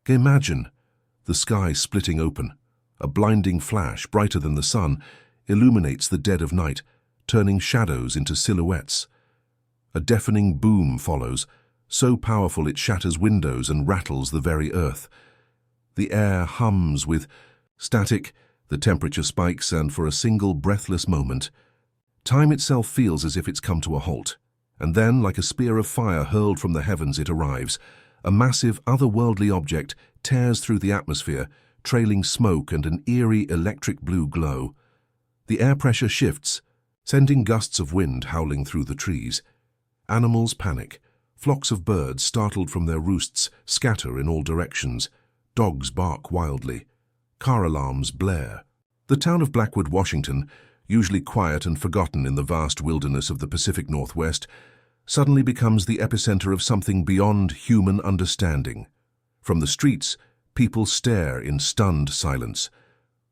Imagine the sky splitting open. A blinding flash, brighter than the sun, illuminates the dead of night, turning shadows into silhouettes. A deafening boom follows, so powerful it shatters windows and rattles the very earth. The air hums with static, the temperature spikes, and for a single breathless moment, time itself feels as if it's come to a halt. And then, like a spear of fire hurled from the heavens, it arrives. A massive, otherworldly object tears through the atmosphere, trailing smoke and an eerie electric blue glow. The air pressure shifts, sending gusts of wind howling through the trees. Animals panic. Flocks of birds, startled from their roosts, scatter in all directions. Dogs bark wildly. Car alarms blare. The town of Blackwood, Washington, usually quiet and forgotten in the vast wilderness of the Pacific Northwest, suddenly becomes the epicenter of something beyond human understanding. From the streets, people stare in stunned silence.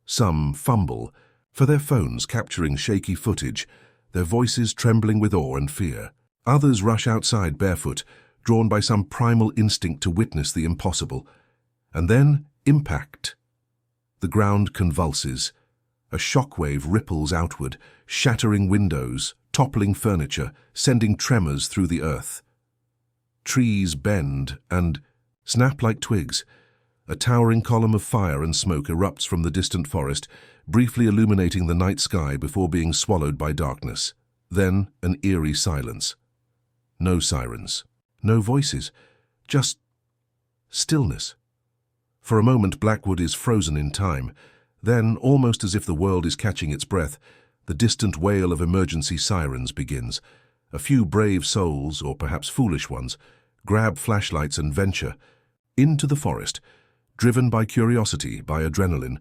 Some fumble for their phones, capturing shaky footage, their voices trembling with awe and fear. Others rush outside barefoot, drawn by some primal instinct to witness the impossible. And then, impact. The ground convulses. A shockwave ripples outward, shattering windows, toppling furniture, sending tremors through the earth. Trees bend and snap like twigs. A towering column of fire and smoke erupts from the distant forest, briefly illuminating the night sky before being swallowed by darkness. Then an eerie silence. No sirens, no voices, just stillness. For a moment, Blackwood is frozen in time. Then, almost as if the world is catching its breath, the distant wail of emergency sirens begins. A few brave souls, or perhaps foolish ones, grab flashlights and venture into the forest, driven by curiosity, by adrenaline,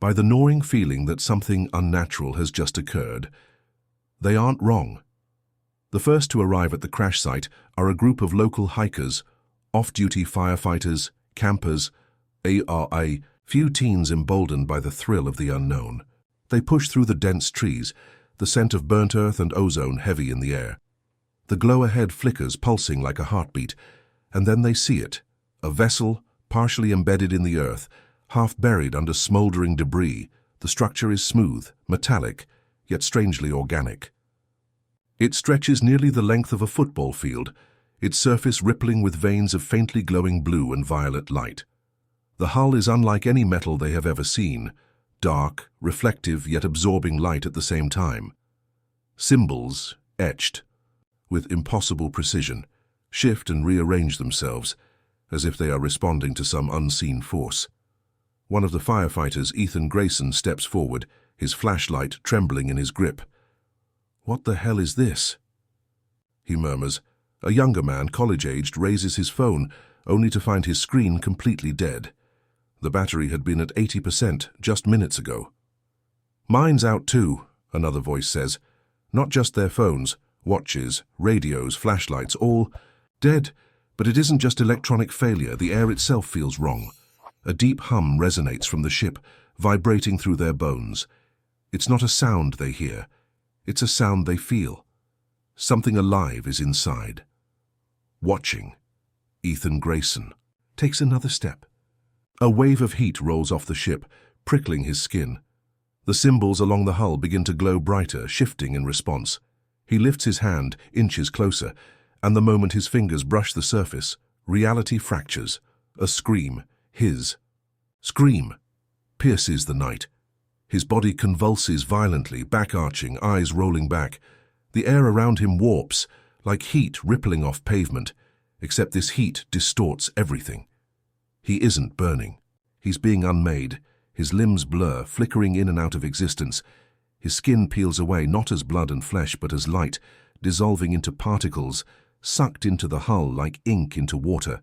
by the gnawing feeling that something unnatural has just occurred. They aren't wrong. The first to arrive at the crash site are a group of local hikers, off-duty firefighters, campers, a few teens emboldened by the thrill of the unknown. They push through the dense trees, the scent of burnt earth and ozone heavy in the air. The glow ahead flickers, pulsing like a heartbeat, and then they see it, a vessel partially embedded in the earth, half buried under smoldering debris. The structure is smooth, metallic, yet strangely organic. It stretches nearly the length of a football field, its surface rippling with veins of faintly glowing blue and violet light. The hull is unlike any metal they have ever seen, dark, reflective, yet absorbing light at the same time. Symbols, etched with impossible precision, shift and rearrange themselves, as if they are responding to some unseen force. One of the firefighters, Ethan Grayson, steps forward, his flashlight trembling in his grip. "What the hell is this?" he murmurs. A younger man, college-aged, raises his phone, only to find his screen completely dead. The battery had been at 80% just minutes ago. "Mine's out too," another voice says. "Not just their phones, watches, radios, flashlights, all dead. But it isn't just electronic failure, the air itself feels wrong. A deep hum resonates from the ship, vibrating through their bones. It's not a sound they hear, it's a sound they feel. Something alive is inside." Watching, Ethan Grayson takes another step. A wave of heat rolls off the ship, prickling his skin. The symbols along the hull begin to glow brighter, shifting in response. He lifts his hand, inches closer, and the moment his fingers brush the surface, reality fractures. A scream, his scream, pierces the night. His body convulses violently, back-arching, eyes rolling back. The air around him warps, like heat rippling off pavement, except this heat distorts everything. He isn't burning. He's being unmade. His limbs blur, flickering in and out of existence. His skin peels away, not as blood and flesh, but as light, dissolving into particles, sucked into the hull like ink into water.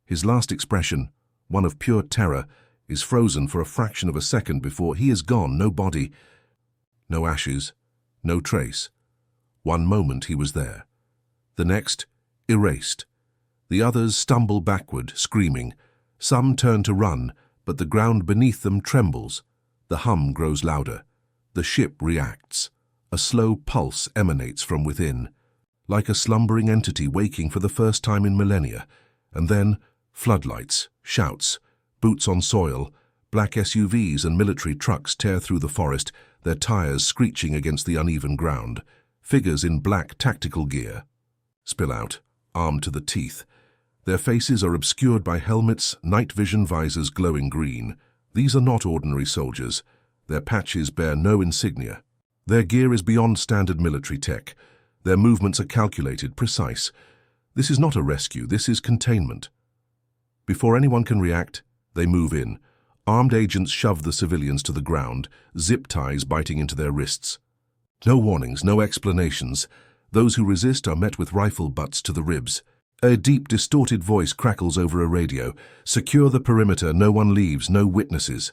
His last expression, one of pure terror, is frozen for a fraction of a second before he is gone, no body, no ashes, no trace. One moment he was there. The next, erased. The others stumble backward, screaming. Some turn to run, but the ground beneath them trembles. The hum grows louder. The ship reacts. A slow pulse emanates from within, like a slumbering entity waking for the first time in millennia. And then, floodlights, Shouts, boots on soil, black SUVs and military trucks tear through the forest, their tires screeching against the uneven ground. Figures in black tactical gear spill out, armed to the teeth. Their faces are obscured by helmets, night vision visors glowing green. These are not ordinary soldiers. Their patches bear no insignia. Their gear is beyond standard military tech. Their movements are calculated, precise. This is not a rescue, this is containment. Before anyone can react, they move in. Armed agents shove the civilians to the ground, zip ties biting into their wrists. No warnings, no explanations. Those who resist are met with rifle butts to the ribs. A deep, distorted voice crackles over a radio. Secure the perimeter, no one leaves, no witnesses.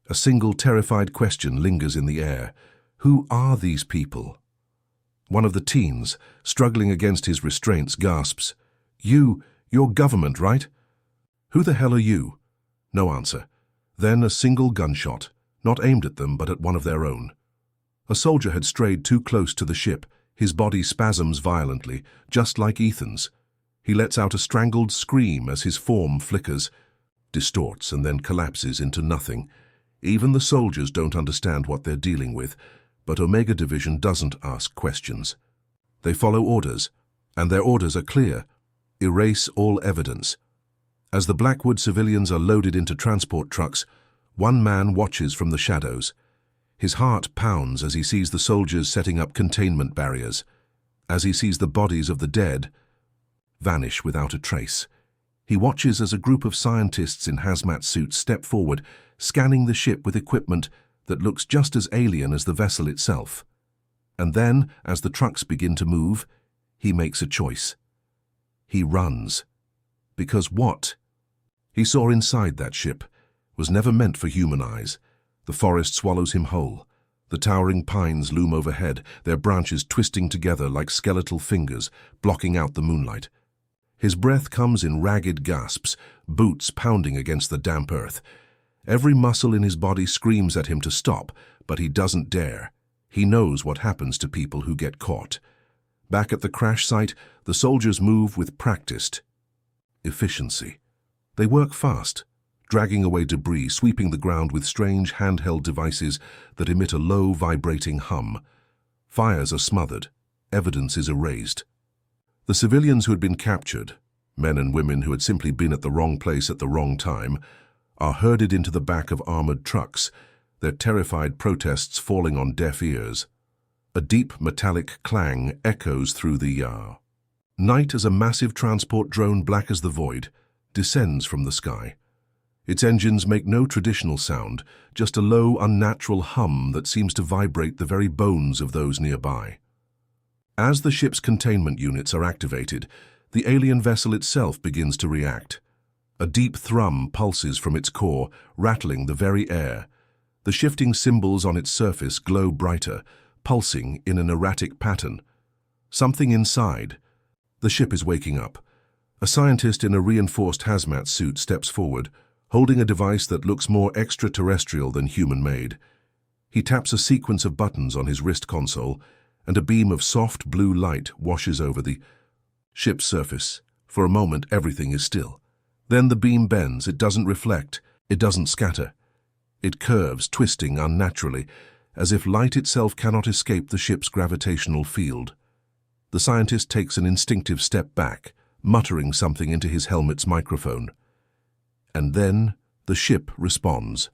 A single terrified question lingers in the air. Who are these people? One of the teens, struggling against his restraints, gasps, You're government, right? Who the hell are you? No answer. Then a single gunshot, not aimed at them, but at one of their own. A soldier had strayed too close to the ship. His body spasms violently, just like Ethan's. He lets out a strangled scream as his form flickers, distorts, and then collapses into nothing. Even the soldiers don't understand what they're dealing with, but Omega Division doesn't ask questions. They follow orders, and their orders are clear. Erase all evidence. As the Blackwood civilians are loaded into transport trucks, one man watches from the shadows. His heart pounds as he sees the soldiers setting up containment barriers, as he sees the bodies of the dead vanish without a trace. He watches as a group of scientists in hazmat suits step forward, scanning the ship with equipment that looks just as alien as the vessel itself. And then, as the trucks begin to move, he makes a choice. He runs. Because what he saw inside that ship was never meant for human eyes. The forest swallows him whole. The towering pines loom overhead, their branches twisting together like skeletal fingers, blocking out the moonlight. His breath comes in ragged gasps, boots pounding against the damp earth. Every muscle in his body screams at him to stop, but he doesn't dare. He knows what happens to people who get caught. Back at the crash site, the soldiers move with practiced efficiency. They work fast, dragging away debris, sweeping the ground with strange handheld devices that emit a low, vibrating hum. Fires are smothered. Evidence is erased. The civilians who had been captured, men and women who had simply been at the wrong place at the wrong time, are herded into the back of armored trucks, their terrified protests falling on deaf ears. A deep metallic clang echoes through the yard. Night, as a massive transport drone black as the void, descends from the sky. Its engines make no traditional sound, just a low, unnatural hum that seems to vibrate the very bones of those nearby. As the ship's containment units are activated, the alien vessel itself begins to react. A deep thrum pulses from its core, rattling the very air. The shifting symbols on its surface glow brighter, pulsing in an erratic pattern. Something inside. The ship is waking up. A scientist in a reinforced hazmat suit steps forward, holding a device that looks more extraterrestrial than human-made. He taps a sequence of buttons on his wrist console, and a beam of soft blue light washes over the ship's surface. For a moment, everything is still. Then the beam bends. It doesn't reflect. It doesn't scatter. It curves, twisting unnaturally, as if light itself cannot escape the ship's gravitational field. The scientist takes an instinctive step back, muttering something into his helmet's microphone. And then the ship responds.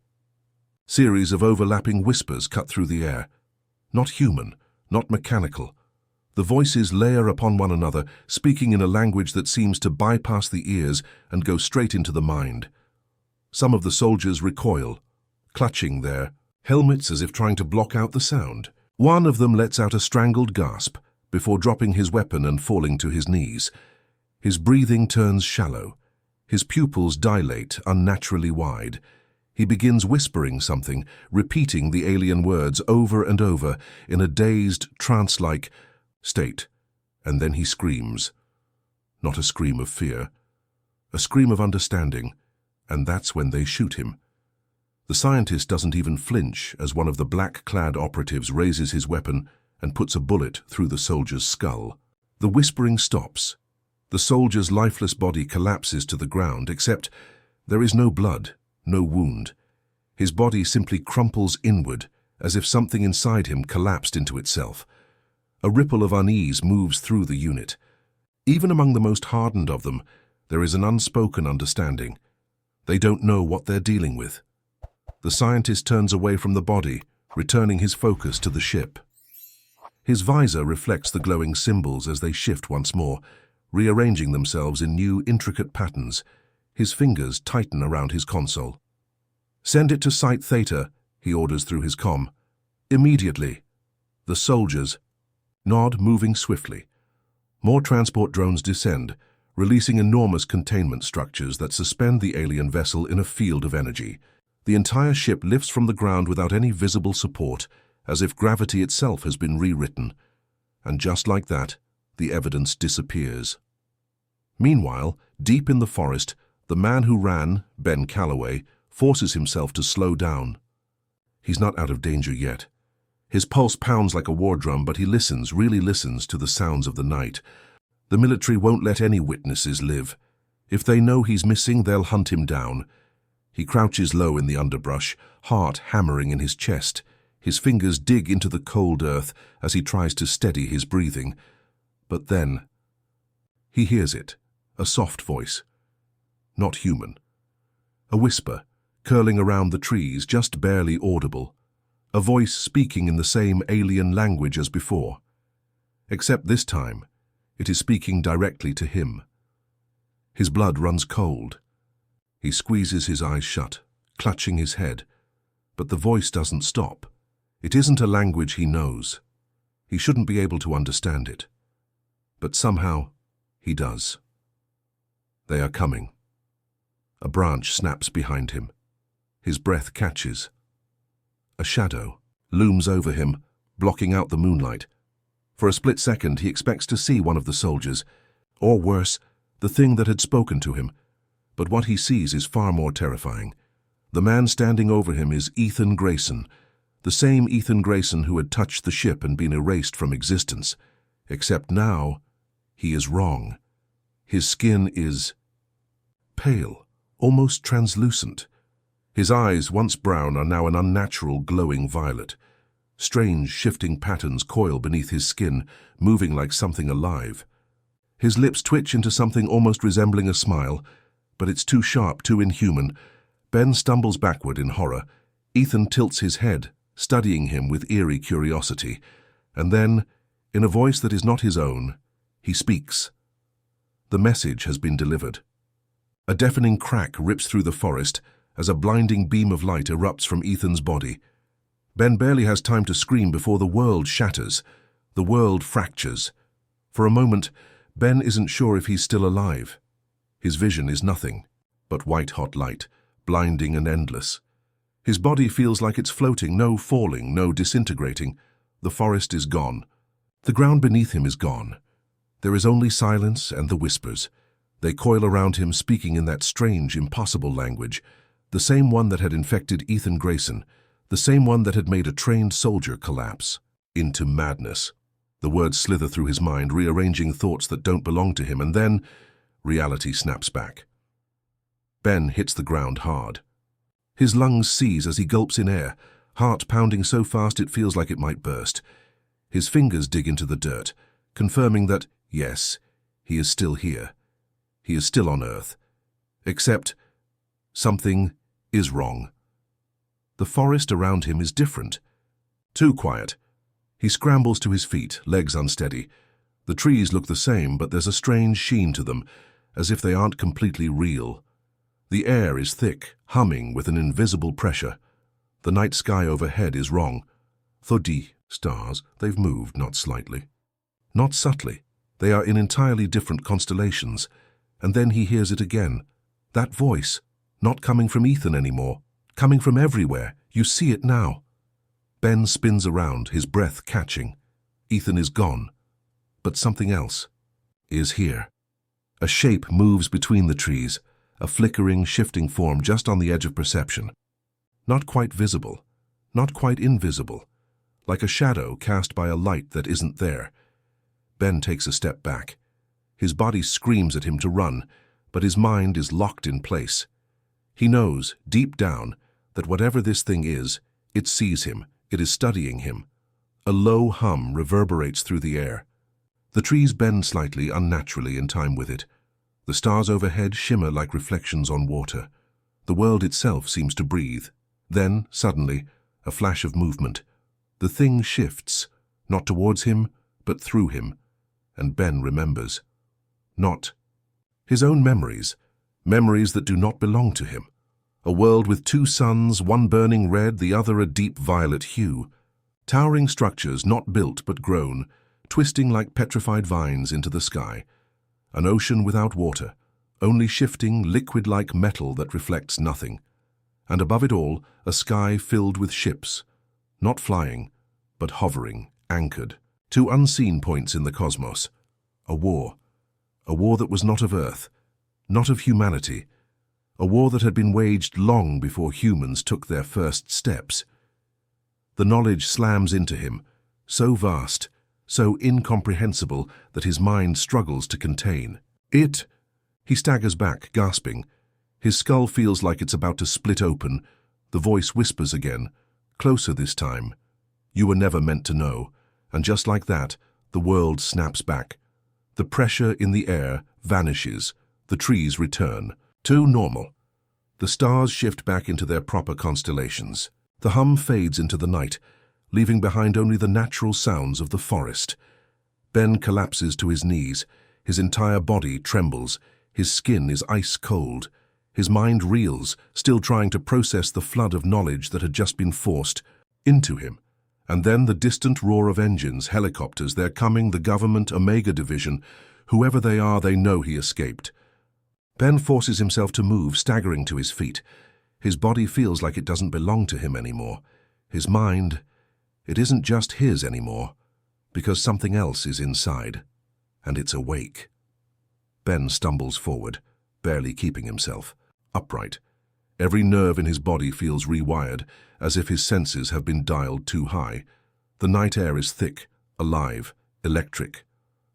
Series of overlapping whispers cut through the air. Not human, not mechanical. The voices layer upon one another, speaking in a language that seems to bypass the ears and go straight into the mind. Some of the soldiers recoil, clutching their helmets as if trying to block out the sound. One of them lets out a strangled gasp before dropping his weapon and falling to his knees. His breathing turns shallow. His pupils dilate unnaturally wide. He begins whispering something, repeating the alien words over and over in a dazed, trance-like state. And then he screams. Not a scream of fear, a scream of understanding, and that's when they shoot him. The scientist doesn't even flinch as one of the black-clad operatives raises his weapon and puts a bullet through the soldier's skull. The whispering stops. The soldier's lifeless body collapses to the ground, except There is no blood, no wound. His body simply crumples inward, as if something inside him collapsed into itself. A ripple of unease moves through the unit. Even among the most hardened of them, there is an unspoken understanding. They don't know what they're dealing with. The scientist turns away from the body, returning his focus to the ship. His visor reflects the glowing symbols as they shift once more, rearranging themselves in new, intricate patterns. His fingers tighten around his console. "Send it to Site Theta," he orders through his comm. "Immediately." The soldiers nod, moving swiftly. More transport drones descend, releasing enormous containment structures that suspend the alien vessel in a field of energy. The entire ship lifts from the ground without any visible support, as if gravity itself has been rewritten. And just like that, the evidence disappears. Meanwhile, deep in the forest, the man who ran, Ben Calloway, forces himself to slow down. He's not out of danger yet. His pulse pounds like a war drum, but he listens, really listens to the sounds of the night. The military won't let any witnesses live. If they know he's missing, they'll hunt him down. He crouches low in the underbrush, heart hammering in his chest. His fingers dig into the cold earth as he tries to steady his breathing. But then, he hears it, a soft voice. Not human. A whisper, curling around the trees, just barely audible. A voice speaking in the same alien language as before. Except this time, it is speaking directly to him. His blood runs cold. He squeezes his eyes shut, clutching his head. But the voice doesn't stop. It isn't a language he knows. He shouldn't be able to understand it. But somehow, he does. They are coming. A branch snaps behind him. His breath catches. A shadow looms over him, blocking out the moonlight. For a split second, he expects to see one of the soldiers, or worse, the thing that had spoken to him. But what he sees is far more terrifying. The man standing over him is Ethan Grayson, the same Ethan Grayson who had touched the ship and been erased from existence. Except now, he is wrong. His skin is pale, almost translucent. His eyes, once brown, are now an unnatural glowing violet. Strange, shifting patterns coil beneath his skin, moving like something alive. His lips twitch into something almost resembling a smile, but it's too sharp, too inhuman. Ben stumbles backward in horror. Ethan tilts his head, studying him with eerie curiosity. And then, in a voice that is not his own, he speaks. The message has been delivered. A deafening crack rips through the forest as a blinding beam of light erupts from Ethan's body. Ben barely has time to scream before the world shatters. The world fractures. For a moment, Ben isn't sure if he's still alive. His vision is nothing but white-hot light, blinding and endless. His body feels like it's floating, no falling, no disintegrating. The forest is gone. The ground beneath him is gone. There is only silence and the whispers. They coil around him, speaking in that strange, impossible language, the same one that had infected Ethan Grayson, the same one that had made a trained soldier collapse into madness. The words slither through his mind, rearranging thoughts that don't belong to him, and then reality snaps back. Ben hits the ground hard. His lungs seize as he gulps in air, heart pounding so fast it feels like it might burst. His fingers dig into the dirt, confirming that, yes, he is still here. He is still on Earth. Except something is wrong. The forest around him is different. Too quiet. He scrambles to his feet, legs unsteady. The trees look the same, but there's a strange sheen to them, as if they aren't completely real. The air is thick, humming with an invisible pressure. The night sky overhead is wrong. Thodi, stars, they've moved, not slightly. Not subtly. They are in entirely different constellations. And then he hears it again. That voice, not coming from Ethan anymore, coming from everywhere. You see it now. Ben spins around, his breath catching. Ethan is gone. But something else is here. A shape moves between the trees, a flickering, shifting form just on the edge of perception. Not quite visible, not quite invisible, like a shadow cast by a light that isn't there. Ben takes a step back. His body screams at him to run, but his mind is locked in place. He knows, deep down, that whatever this thing is, it sees him, it is studying him. A low hum reverberates through the air. The trees bend slightly, unnaturally, in time with it. The stars overhead shimmer like reflections on water. The world itself seems to breathe. Then, suddenly, a flash of movement. The thing shifts, not towards him, but through him. And Ben remembers. Not his own memories, memories that do not belong to him. A world with two suns, one burning red, the other a deep violet hue. Towering structures not built but grown, twisting like petrified vines into the sky. An ocean without water, only shifting, liquid-like metal that reflects nothing. And above it all, a sky filled with ships, not flying, but hovering, anchored. Two unseen points in the cosmos. A war that was not of Earth, not of humanity. A war that had been waged long before humans took their first steps. The knowledge slams into him, so vast, so incomprehensible that his mind struggles to contain. He staggers back, gasping. His skull feels like it's about to split open. The voice whispers again, closer this time. You were never meant to know. And just like that, the world snaps back. The pressure in the air vanishes. The trees return to normal. The stars shift back into their proper constellations. The hum fades into the night, leaving behind only the natural sounds of the forest. Ben collapses to his knees. His entire body trembles. His skin is ice cold. His mind reels, still trying to process the flood of knowledge that had just been forced into him. And then the distant roar of engines, helicopters, they're coming, the government, Omega Division. Whoever they are, they know he escaped. Ben forces himself to move, staggering to his feet. His body feels like it doesn't belong to him anymore. His mind, it isn't just his anymore, because something else is inside, and it's awake. Ben stumbles forward, barely keeping himself upright. Every nerve in his body feels rewired, as if his senses have been dialed too high. The night air is thick, alive, electric.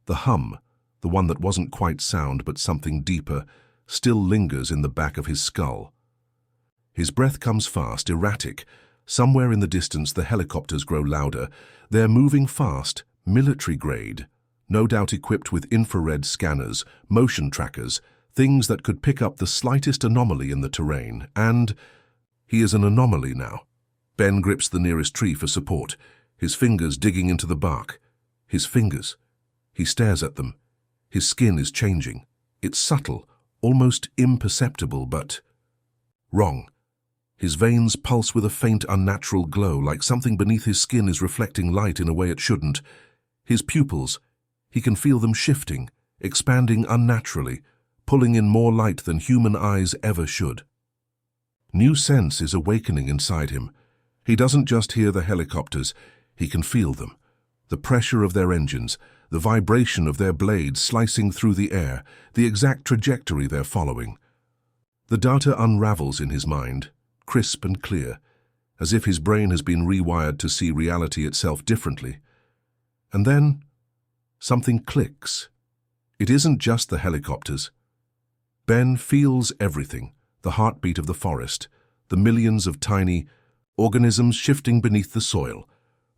The hum, the one that wasn't quite sound but something deeper, still lingers in the back of his skull. His breath comes fast, erratic. Somewhere in the distance the helicopters grow louder. They're moving fast, military grade, no doubt equipped with infrared scanners, motion trackers, things that could pick up the slightest anomaly in the terrain. And he is an anomaly now. Ben grips the nearest tree for support, his fingers digging into the bark. His fingers. He stares at them. His skin is changing. It's subtle, almost imperceptible, but wrong. His veins pulse with a faint, unnatural glow, like something beneath his skin is reflecting light in a way it shouldn't. His pupils, he can feel them shifting, expanding unnaturally, pulling in more light than human eyes ever should. New sense is awakening inside him. He doesn't just hear the helicopters, he can feel them. The pressure of their engines, the vibration of their blades slicing through the air, the exact trajectory they're following. The data unravels in his mind, crisp and clear, as if his brain has been rewired to see reality itself differently. And then, something clicks. It isn't just the helicopters. Ben feels everything, the heartbeat of the forest, the millions of tiny organisms shifting beneath the soil,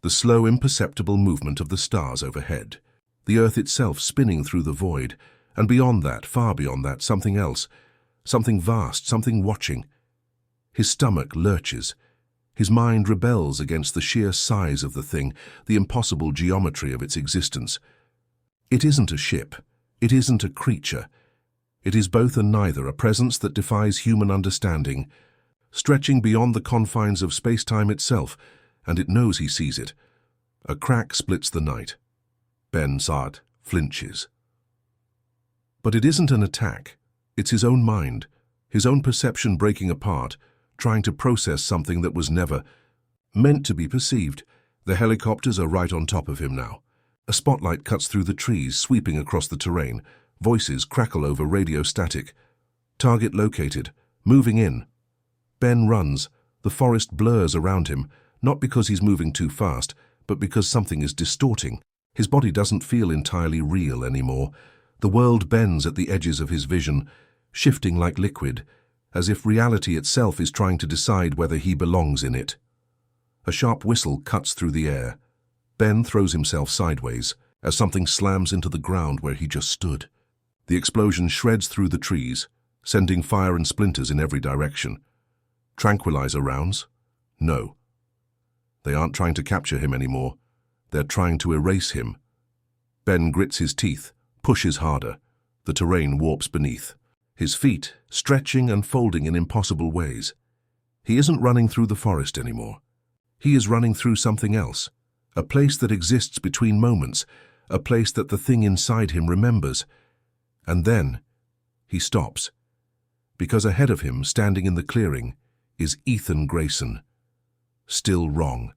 the slow, imperceptible movement of the stars overhead, the earth itself spinning through the void, and beyond that, far beyond that, something else, something vast, something watching. His stomach lurches. His mind rebels against the sheer size of the thing, the impossible geometry of its existence. It isn't a ship. It isn't a creature. It is both and neither, a presence that defies human understanding, stretching beyond the confines of space-time itself, and it knows he sees it. A crack splits the night. Ben Sart flinches. But it isn't an attack. It's his own mind, his own perception breaking apart, trying to process something that was never meant to be perceived. The helicopters are right on top of him now. A spotlight cuts through the trees, sweeping across the terrain. Voices crackle over radio static. Target located. Moving in. Ben runs. The forest blurs around him, not because he's moving too fast, but because something is distorting. His body doesn't feel entirely real anymore. The world bends at the edges of his vision, shifting like liquid, as if reality itself is trying to decide whether he belongs in it. A sharp whistle cuts through the air. Ben throws himself sideways as something slams into the ground where he just stood. The explosion shreds through the trees, sending fire and splinters in every direction. Tranquilizer rounds? No. They aren't trying to capture him anymore. They're trying to erase him. Ben grits his teeth, pushes harder. The terrain warps beneath, his feet stretching and folding in impossible ways. He isn't running through the forest anymore. He is running through something else, a place that exists between moments, a place that the thing inside him remembers. And then he stops, because ahead of him, standing in the clearing, is Ethan Grayson. Still wrong,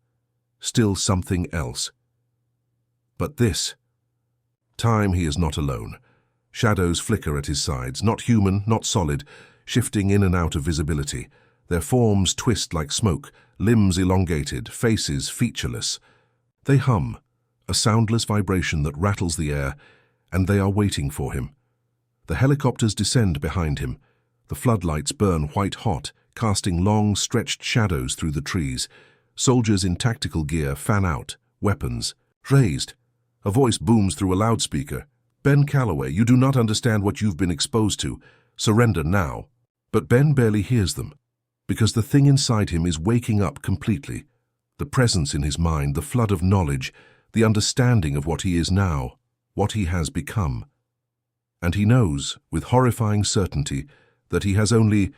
still something else. But this time he is not alone. Shadows flicker at his sides, not human, not solid, shifting in and out of visibility. Their forms twist like smoke, limbs elongated, faces featureless. They hum, a soundless vibration that rattles the air, and they are waiting for him. The helicopters descend behind him. The floodlights burn white-hot, casting long, stretched shadows through the trees. Soldiers in tactical gear fan out, weapons raised. A voice booms through a loudspeaker. Ben Calloway, you do not understand what you've been exposed to. Surrender now. But Ben barely hears them, because the thing inside him is waking up completely. The presence in his mind, the flood of knowledge, the understanding of what he is now, what he has become. And he knows, with horrifying certainty, that he has only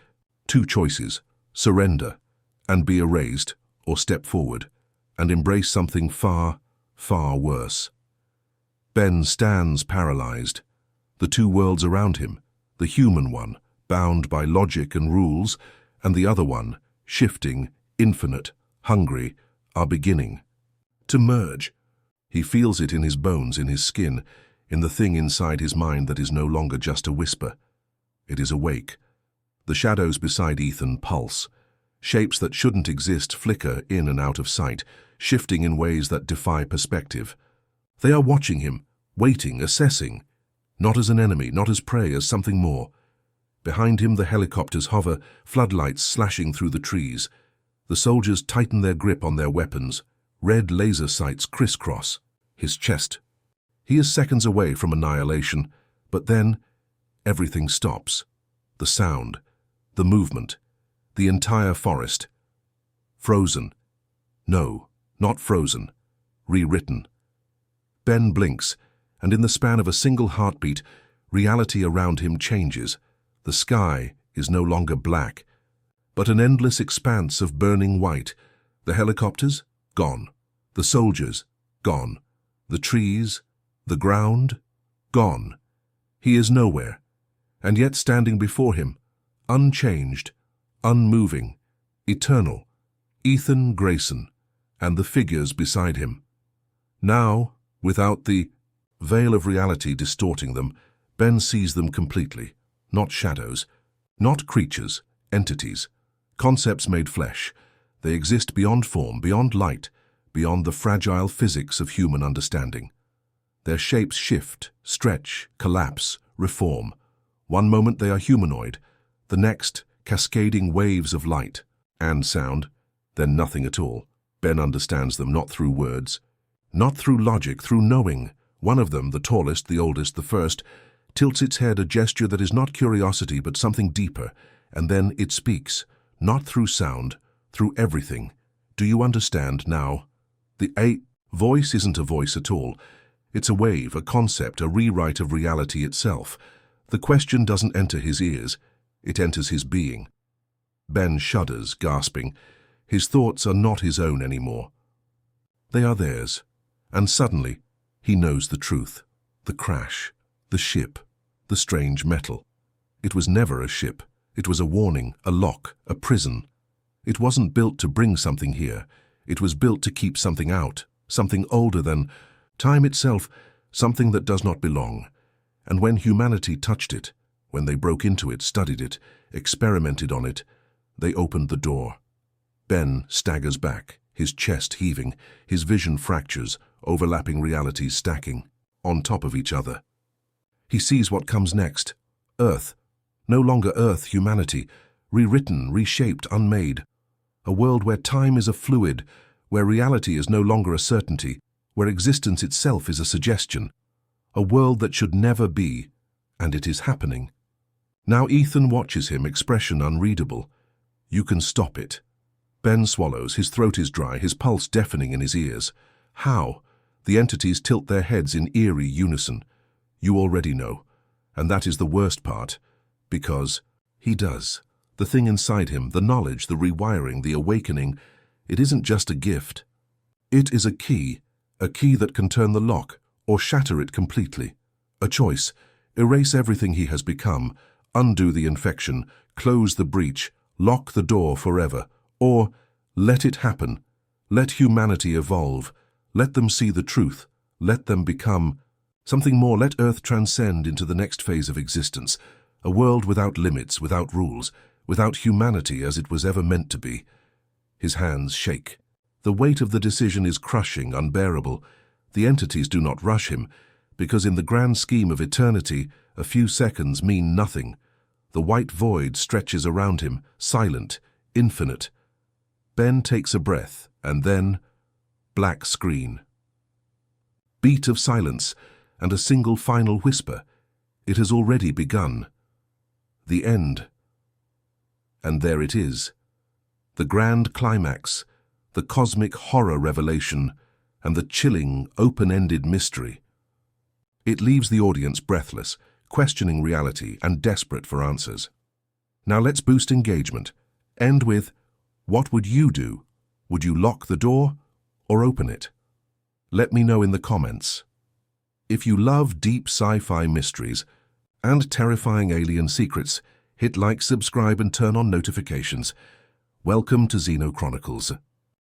two choices: surrender and be erased, or step forward and embrace something far, far worse. Ben stands paralyzed. The two worlds around him, the human one, bound by logic and rules, and the other one, shifting, infinite, hungry, are beginning to merge. He feels it in his bones, in his skin, in the thing inside his mind that is no longer just a whisper. It is awake. The shadows beside Ethan pulse. Shapes that shouldn't exist flicker in and out of sight, shifting in ways that defy perspective. They are watching him, waiting, assessing, not as an enemy, not as prey, as something more. Behind him the helicopters hover, floodlights slashing through the trees. The soldiers tighten their grip on their weapons. Red laser sights crisscross his chest. He is seconds away from annihilation, but then everything stops. The sound, the movement, the entire forest. Frozen. No, not frozen. Rewritten. Ben blinks, and in the span of a single heartbeat, reality around him changes. The sky is no longer black, but an endless expanse of burning white. The helicopters? Gone. The soldiers? Gone. The trees? The ground? Gone. He is nowhere, and yet standing before him, unchanged, unmoving, eternal, Ethan Grayson, and the figures beside him. Now, without the veil of reality distorting them, Ben sees them completely, not shadows, not creatures, entities, concepts made flesh. They exist beyond form, beyond light, beyond the fragile physics of human understanding. Their shapes shift, stretch, collapse, reform. One moment they are humanoid, the next cascading waves of light and sound, then nothing at all. Ben understands them not through words, not through logic, through knowing. One of them, the tallest, the oldest, the first, tilts its head, a gesture that is not curiosity but something deeper, and then it speaks, not through sound, through everything. Do you understand now? The voice isn't a voice at all. It's a wave, a concept, a rewrite of reality itself. The question doesn't enter his ears, it enters his being. Ben shudders, gasping. His thoughts are not his own anymore. They are theirs, and suddenly he knows the truth. The crash, the ship, the strange metal. It was never a ship. It was a warning, a lock, a prison. It wasn't built to bring something here. It was built to keep something out, something older than time itself, something that does not belong. And when humanity touched it, when they broke into it, studied it, experimented on it, they opened the door. Ben staggers back, his chest heaving, his vision fractures, overlapping realities stacking, on top of each other. He sees what comes next. Earth. No longer Earth, humanity, rewritten, reshaped, unmade. A world where time is a fluid, where reality is no longer a certainty, where existence itself is a suggestion. A world that should never be, and it is happening. Now Ethan watches him, expression unreadable. You can stop it. Ben swallows, his throat is dry, his pulse deafening in his ears. How? The entities tilt their heads in eerie unison. You already know. And that is the worst part. Because he does. The thing inside him, the knowledge, the rewiring, the awakening, it isn't just a gift. It is a key that can turn the lock or shatter it completely. A choice. Erase everything he has become, undo the infection, close the breach, lock the door forever, or let it happen. Let humanity evolve. Let them see the truth. Let them become something more. Let Earth transcend into the next phase of existence. A world without limits, without rules, without humanity as it was ever meant to be. His hands shake. The weight of the decision is crushing, unbearable. The entities do not rush him, because in the grand scheme of eternity, a few seconds mean nothing. The white void stretches around him, silent, infinite. Ben takes a breath, and then black screen. Beat of silence, and a single final whisper. It has already begun. The end. And there it is. The grand climax, the cosmic horror revelation, and the chilling, open-ended mystery. It leaves the audience breathless, questioning reality and desperate for answers. Now let's boost engagement. End with, what would you do? Would you lock the door or open it? Let me know in the comments. If you love deep sci-fi mysteries and terrifying alien secrets, hit like, subscribe, and turn on notifications. Welcome to XenoChronicles.